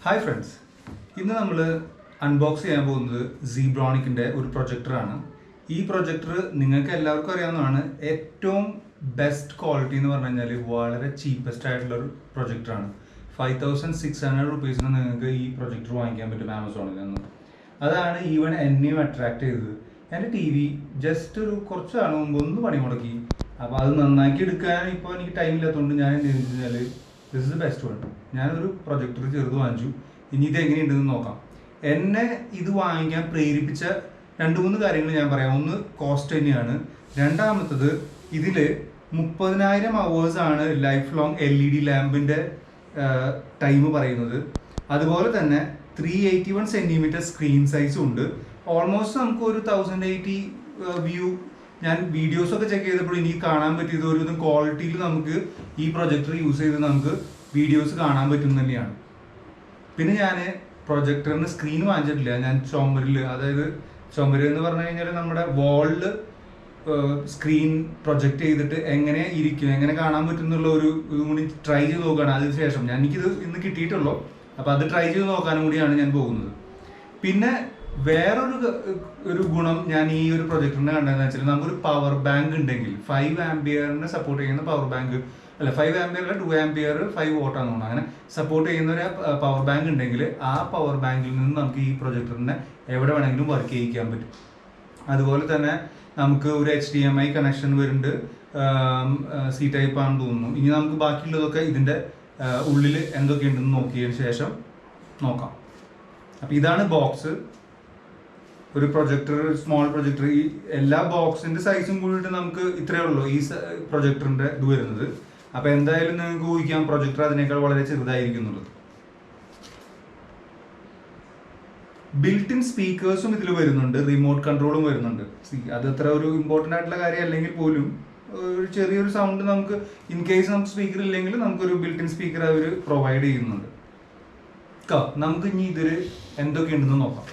Hi friends, ഇന്ന് നമ്മൾ unbox ചെയ്യാൻ പോകുന്നത് സീബ്രോണിക്കിൻ്റെ ഒരു പ്രൊജക്ടറാണ്. ഈ പ്രൊജക്ടർ നിങ്ങൾക്ക് എല്ലാവർക്കും അറിയാവുന്നതാണ്. ഏറ്റവും ബെസ്റ്റ് ക്വാളിറ്റി എന്ന് പറഞ്ഞു കഴിഞ്ഞാൽ വളരെ ചീപ്പസ്റ്റ് ആയിട്ടുള്ളൊരു പ്രൊജക്ടറാണ്. 5600 റുപ്പീസിന് നിങ്ങൾക്ക് ഈ പ്രൊജക്ടർ വാങ്ങിക്കാൻ പറ്റും ആമസോണിൽ നിന്ന്. അതാണ് ഈവൻ എന്നെയും അട്രാക്ട് ചെയ്തത്. എൻ്റെ ടി വി ജസ്റ്റ് ഒരു കുറച്ച് നാൾ മുമ്പ് ഒന്ന് പണി മുടക്കി. അപ്പോൾ അത് നന്നാക്കി എടുക്കാൻ ഇപ്പോൾ എനിക്ക് ടൈം ഇല്ലാത്തതുകൊണ്ട് ഞാൻ എന്ത് ചെയ്തെന്ന് വെച്ചാൽ this is the best one. ഞാനൊരു പ്രൊജക്ടർ ചെറുത് വാങ്ങിച്ചു. ഇനി ഇത് എങ്ങനെയുണ്ടെന്ന് നോക്കാം. എന്നെ ഇത് വാങ്ങിക്കാൻ പ്രേരിപ്പിച്ച 2-3 കാര്യങ്ങൾ ഞാൻ പറയാം. ഒന്ന് കോസ്റ്റ് തന്നെയാണ്. രണ്ടാമത്തത് ഇതിൽ 30,000 hours ആണ് ലൈഫ് ലോങ് LED ലാമ്പിൻ്റെ ടൈം പറയുന്നത്. അതുപോലെ തന്നെ 381 cm സ്ക്രീൻ സൈസും ഉണ്ട്. ഓൾമോസ്റ്റ് നമുക്ക് ഒരു 1080 വ്യൂ. ഞാൻ വീഡിയോസൊക്കെ ചെക്ക് ചെയ്തപ്പോൾ എനിക്ക് കാണാൻ പറ്റിയത് ഒരു ക്വാളിറ്റിയിൽ നമുക്ക് ഈ പ്രൊജക്ടർ യൂസ് ചെയ്ത് നമുക്ക് വീഡിയോസ് കാണാൻ പറ്റും തന്നെയാണ്. പിന്നെ ഞാൻ പ്രൊജക്ടറിന് സ്ക്രീൻ വാങ്ങിച്ചിട്ടില്ല. ഞാൻ ചുമരിൽ, അതായത് ചുമര് എന്ന് പറഞ്ഞു കഴിഞ്ഞാൽ നമ്മുടെ വാളിൽ സ്ക്രീൻ പ്രൊജക്റ്റ് ചെയ്തിട്ട് എങ്ങനെ ഇരിക്കും, എങ്ങനെ കാണാൻ പറ്റും എന്നുള്ള ഒരു ഇതും കൂടി ട്രൈ ചെയ്ത് നോക്കുകയാണ്. അതിനുശേഷം എനിക്കിത് ഇന്ന് കിട്ടിയിട്ടുള്ളൂ. അപ്പോൾ അത് ട്രൈ ചെയ്ത് നോക്കാനും കൂടിയാണ് ഞാൻ പോകുന്നത്. പിന്നെ വേറൊരു ഗുണം ഞാൻ ഈ ഒരു പ്രൊജക്ടറിനെ കണ്ടതെന്ന് വെച്ചാൽ നമുക്കൊരു പവർ ബാങ്ക് ഉണ്ടെങ്കിൽ 5 ആംപിയറിനെ സപ്പോർട്ട് ചെയ്യുന്ന പവർ ബാങ്ക്, അല്ല 5 ആംപിയർ 2 ആംപിയർ 5 വോട്ടാന്ന് തോന്നുന്നു, അങ്ങനെ സപ്പോർട്ട് ചെയ്യുന്ന ഒരു പവർ ബാങ്ക് ഉണ്ടെങ്കിൽ ആ പവർ ബാങ്കിൽ നിന്ന് നമുക്ക് ഈ പ്രൊജക്ടറിനെ എവിടെ വേണമെങ്കിലും വർക്ക് ചെയ്യിക്കാൻ പറ്റും. അതുപോലെ തന്നെ നമുക്ക് ഒരു HDMI കണക്ഷൻ വരുന്നുണ്ട്. C ടൈപ്പ് ആണെന്ന് തോന്നുന്നു. ഇനി നമുക്ക് ബാക്കിയുള്ളതൊക്കെ ഇതിൻ്റെ ഉള്ളിൽ എന്തൊക്കെയുണ്ടെന്ന് നോക്കിയതിന് ശേഷം നോക്കാം. അപ്പോൾ ഇതാണ് ബോക്സ്. ഒരു പ്രൊജക്ടർ, സ്മോൾ പ്രൊജക്ടർ. ഈ എല്ലാ ബോക്സിൻ്റെ സൈസും കൂടിയിട്ട് നമുക്ക് ഇത്രയേ ഉള്ളൂ ഈ പ്രൊജക്ടറിൻ്റെ ഇത് വരുന്നത്. അപ്പോൾ എന്തായാലും നിങ്ങൾക്ക് ഊഹിക്കാം പ്രൊജക്ടർ അതിനേക്കാൾ വളരെ ചെറുതായിരിക്കുന്നുള്ളത്. ബിൽറ്റ് ഇൻ സ്പീക്കേഴ്സും ഇതിൽ വരുന്നുണ്ട്, റിമോട്ട് കൺട്രോളും വരുന്നുണ്ട്. അത് അത്ര ഒരു ഇമ്പോർട്ടൻ്റ് ആയിട്ടുള്ള കാര്യം അല്ലെങ്കിൽ പോലും ഒരു ചെറിയൊരു സൗണ്ട് നമുക്ക് ഇൻ കേസ് നമുക്ക് സ്പീക്കർ ഇല്ലെങ്കിൽ നമുക്കൊരു ബിൽറ്റ് ഇൻ സ്പീക്കർ അവർ പ്രൊവൈഡ് ചെയ്യുന്നുണ്ട്. നമുക്ക് ഇനി ഇതിൽ എന്തൊക്കെയുണ്ടെന്ന് നോക്കാം.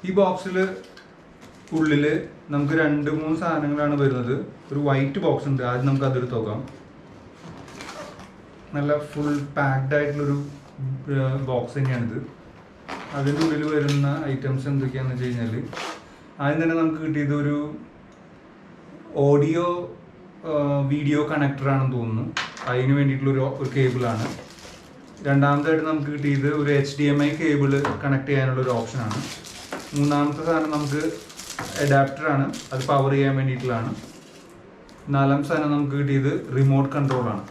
ഈ ബോക്സിൽ ഉള്ളിൽ നമുക്ക് 2-3 സാധനങ്ങളാണ് വരുന്നത്. ഒരു വൈറ്റ് ബോക്സ് ഉണ്ട്. ആദ്യം നമുക്ക് അതെടുത്ത് നോക്കാം. നല്ല ഫുൾ പാക്ഡ് ആയിട്ടുള്ളൊരു ബോക്സ് തന്നെയാണിത്. അതിൻ്റെ ഉള്ളിൽ വരുന്ന ഐറ്റംസ് എന്തൊക്കെയാണെന്ന് വെച്ച് കഴിഞ്ഞാൽ ആദ്യം തന്നെ നമുക്ക് കിട്ടിയത് ഒരു ഓഡിയോ വീഡിയോ കണക്ടറാണെന്ന് തോന്നുന്നു. അതിന് വേണ്ടിയിട്ടുള്ളൊരു കേബിളാണ്. രണ്ടാമതായിട്ട് നമുക്ക് കിട്ടിയത് ഒരു HDMI കേബിൾ കണക്ട് ചെയ്യാനുള്ളൊരു ഓപ്ഷനാണ്. മൂന്നാമത്തെ സാധനം നമുക്ക് അഡാപ്റ്ററാണ്, അത് പവർ ചെയ്യാൻ വേണ്ടിയിട്ടുള്ളതാണ്. നാലാമത്തെ സാധനം നമുക്ക് കിട്ടിയത് റിമോട്ട് കൺട്രോളാണ്.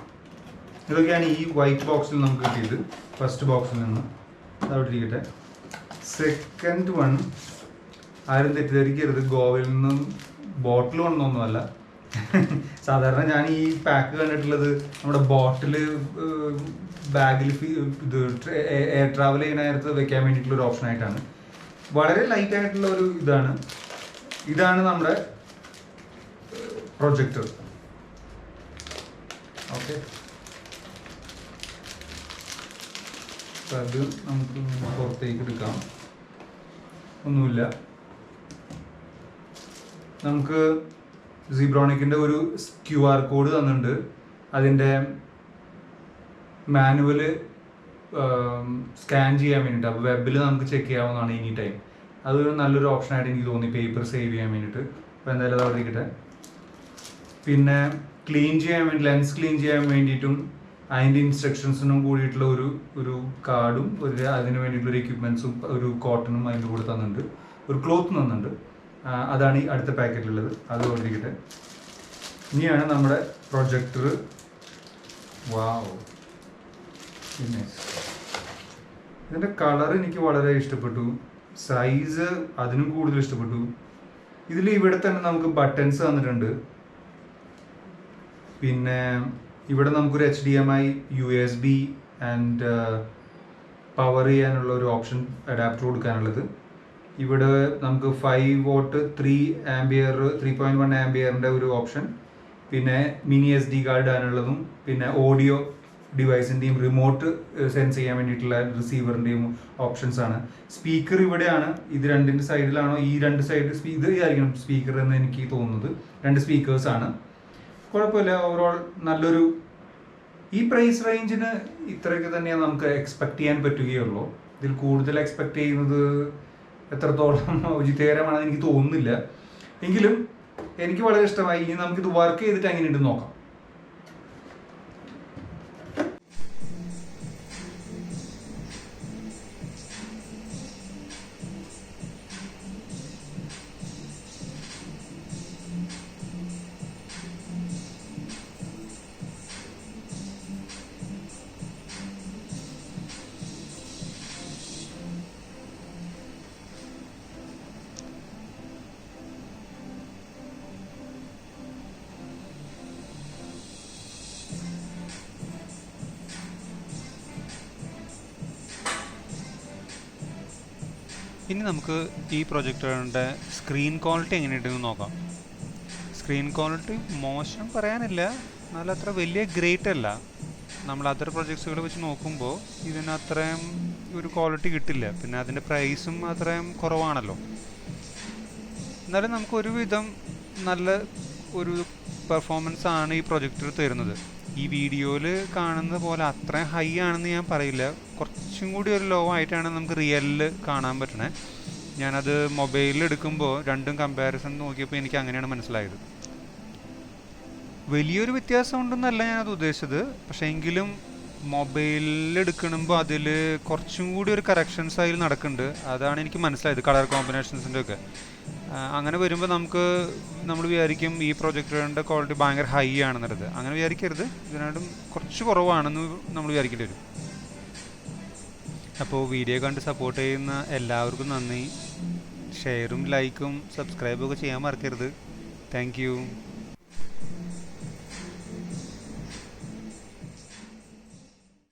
ഇതൊക്കെയാണ് ഈ വൈറ്റ് ബോക്സിൽ നമുക്ക് കിട്ടിയത്, ഫസ്റ്റ് ബോക്സിൽ നിന്ന്. അതവിടെ ഇരിക്കട്ടെ. സെക്കൻഡ് വൺ, ആരും തെറ്റിദ്ധരിക്കരുത്, ഗോവയിൽ നിന്നും ബോട്ടിൽ കൊണ്ടൊന്നുമല്ല. സാധാരണ ഞാൻ ഈ പാക്ക് കണ്ടിട്ടുള്ളത് നമ്മുടെ ബോട്ടിൽ ബാഗിൽ ഇത് എയർ ട്രാവൽ ചെയ്യുന്ന നേരത്ത് വെക്കാൻ വേണ്ടിയിട്ടുള്ളൊരു ഓപ്ഷനായിട്ടാണ്. വളരെ ലൈറ്റ് ആയിട്ടുള്ള ഒരു ഇതാണ് നമ്മുടെ പ്രൊജക്ടർ. ഓക്കെ, അത് നമുക്ക് പുറത്തേക്ക് എടുക്കാം. ഒന്നുമില്ല. നമുക്ക് സീബ്രോണിക്കിൻ്റെ ഒരു QR കോഡ് തന്നിട്ടുണ്ട്. അതിൻ്റെ മാനുവല് സ്കാൻ ചെയ്യാൻ വേണ്ടിയിട്ട്. അപ്പോൾ വെബിൽ നമുക്ക് ചെക്ക് ചെയ്യാവുന്നതാണ് എനി ടൈം. അതൊരു നല്ലൊരു ഓപ്ഷനായിട്ട് എനിക്ക് തോന്നി, പേപ്പർ സേവ് ചെയ്യാൻ വേണ്ടിയിട്ട്. അപ്പോൾ എന്തായാലും അത് അവിടെ ഇരിക്കട്ടെ. പിന്നെ ക്ലീൻ ചെയ്യാൻ വേണ്ടി, ലെൻസ് ക്ലീൻ ചെയ്യാൻ വേണ്ടിയിട്ടും അതിൻ്റെ ഇൻസ്ട്രക്ഷൻസിനും കൂടിയിട്ടുള്ള ഒരു കാർഡും അതിന് വേണ്ടിയിട്ടുള്ളൊരു എക്യുപ്മെൻറ്റ്സും ഒരു കോട്ടണും അതിൻ്റെ കൂടെ തന്നിട്ടുണ്ട്. ഒരു ക്ലോത്ത് തന്നിട്ടുണ്ട്. അതാണ് ഈ അടുത്ത പാക്കറ്റിലുള്ളത്. അത് അവിടെ ഇരിക്കട്ടെ. ഇനിയാണ് നമ്മുടെ പ്രൊജക്ടർ. വാവ്, ഇതിൻ്റെ കളർ എനിക്ക് വളരെ ഇഷ്ടപ്പെട്ടു. സൈസ് അതിനും കൂടുതൽ ഇഷ്ടപ്പെട്ടു. ഇതിൽ ഇവിടെ തന്നെ നമുക്ക് ബട്ടൺസ് തന്നിട്ടുണ്ട്. പിന്നെ ഇവിടെ നമുക്കൊരു HDMI, USB ആൻഡ് പവർ ചെയ്യാനുള്ള ഒരു ഓപ്ഷൻ, അഡാപ്റ്റർ കൊടുക്കാനുള്ളത്. ഇവിടെ നമുക്ക് 5 വോട്ട് 3 ആംബിയർ 3.1 ആംബിയറിൻ്റെ ഒരു ഓപ്ഷൻ, പിന്നെ മിനി SD കാർഡ് ഇടാനുള്ളതും, പിന്നെ ഓഡിയോ ഡിവൈസിൻ്റെയും റിമോട്ട് സെൻസ് ചെയ്യാൻ വേണ്ടിയിട്ടുള്ള റിസീവറിൻ്റെയും ഓപ്ഷൻസ് ആണ്. സ്പീക്കർ ഇവിടെയാണ്. ഇത് രണ്ടിൻ്റെ സൈഡിലാണോ, ഈ രണ്ട് സൈഡ് ഇത് ആയിരിക്കണം സ്പീക്കർ എന്ന് എനിക്ക് തോന്നുന്നത്. 2 സ്പീക്കേഴ്സാണ്. കുഴപ്പമില്ല. ഓവറോൾ നല്ലൊരു, ഈ പ്രൈസ് റേഞ്ചിന് ഇത്രയൊക്കെ തന്നെയാണ് നമുക്ക് എക്സ്പെക്ട് ചെയ്യാൻ പറ്റുകയുള്ളൂ. ഇതിൽ കൂടുതൽ എക്സ്പെക്ട് ചെയ്യുന്നത് എത്രത്തോളം ഔചിത്യകരമാണെന്ന് എനിക്ക് തോന്നുന്നില്ല. എങ്കിലും എനിക്ക് വളരെ ഇഷ്ടമായി. ഇനി നമുക്കിത് വർക്ക് ചെയ്തിട്ട് എങ്ങനെയുണ്ടെന്ന് നോക്കാം. ഇനി നമുക്ക് ഈ പ്രൊജക്ടറിൻ്റെ സ്ക്രീൻ ക്വാളിറ്റി എങ്ങനെയുണ്ടെന്ന് നോക്കാം. സ്ക്രീൻ ക്വാളിറ്റി മോശം പറയാനില്ല, എന്നാൽ അത്ര വലിയ ഗ്രേറ്റ് അല്ല. നമ്മൾ അതർ പ്രൊജക്ട്സുകൾ വെച്ച് നോക്കുമ്പോൾ ഇതിന് അത്രയും ഒരു ക്വാളിറ്റി കിട്ടില്ല. പിന്നെ അതിൻ്റെ പ്രൈസും അത്രയും കുറവാണല്ലോ. എന്നാലും നമുക്ക് ഒരുവിധം നല്ല ഒരു പെർഫോമൻസ് ആണ് ഈ പ്രൊജക്ടർ തരുന്നത്. ഈ വീഡിയോയിൽ കാണുന്നത് പോലെ അത്രയും ഹൈ ആണെന്ന് ഞാൻ പറയില്ല. കുറച്ചും കൂടി ഒരു ലോ ആയിട്ടാണ് നമുക്ക് റിയലിൽ കാണാൻ പറ്റണേ. ഞാനത് മൊബൈലിൽ എടുക്കുമ്പോൾ രണ്ടും കമ്പാരിസൺ നോക്കിയപ്പോൾ എനിക്ക് അങ്ങനെയാണ് മനസ്സിലായത്. വലിയൊരു വ്യത്യാസം ഉണ്ടെന്നല്ല ഞാനത് ഉദ്ദേശിച്ചത്. പക്ഷേ എങ്കിലും മൊബൈലിൽ എടുക്കണമ്പോൾ അതിൽ കുറച്ചും കൂടി ഒരു കറക്ഷൻസ് അതിൽ നടക്കുന്നുണ്ട്. അതാണ് എനിക്ക് മനസ്സിലായത്, കളർ കോമ്പിനേഷൻസിൻ്റെ ഒക്കെ. അങ്ങനെ വരുമ്പോൾ നമ്മൾ വിചാരിക്കും ഈ പ്രൊജക്ടറിൻ്റെ ക്വാളിറ്റി ഭയങ്കര ഹൈ ആണെന്നുള്ളത്. അങ്ങനെ വിചാരിക്കരുത്, ഇതിനായിട്ടും കുറച്ച് കുറവാണെന്ന് നമ്മൾ വിചാരിക്കേണ്ടി വരും. അപ്പോൾ വീഡിയോ കണ്ട് സപ്പോർട്ട് ചെയ്യുന്ന എല്ലാവർക്കും നന്ദി. ഷെയറും ലൈക്കും സബ്സ്ക്രൈബും ഒക്കെ ചെയ്യാൻ മറക്കരുത്. Thank you.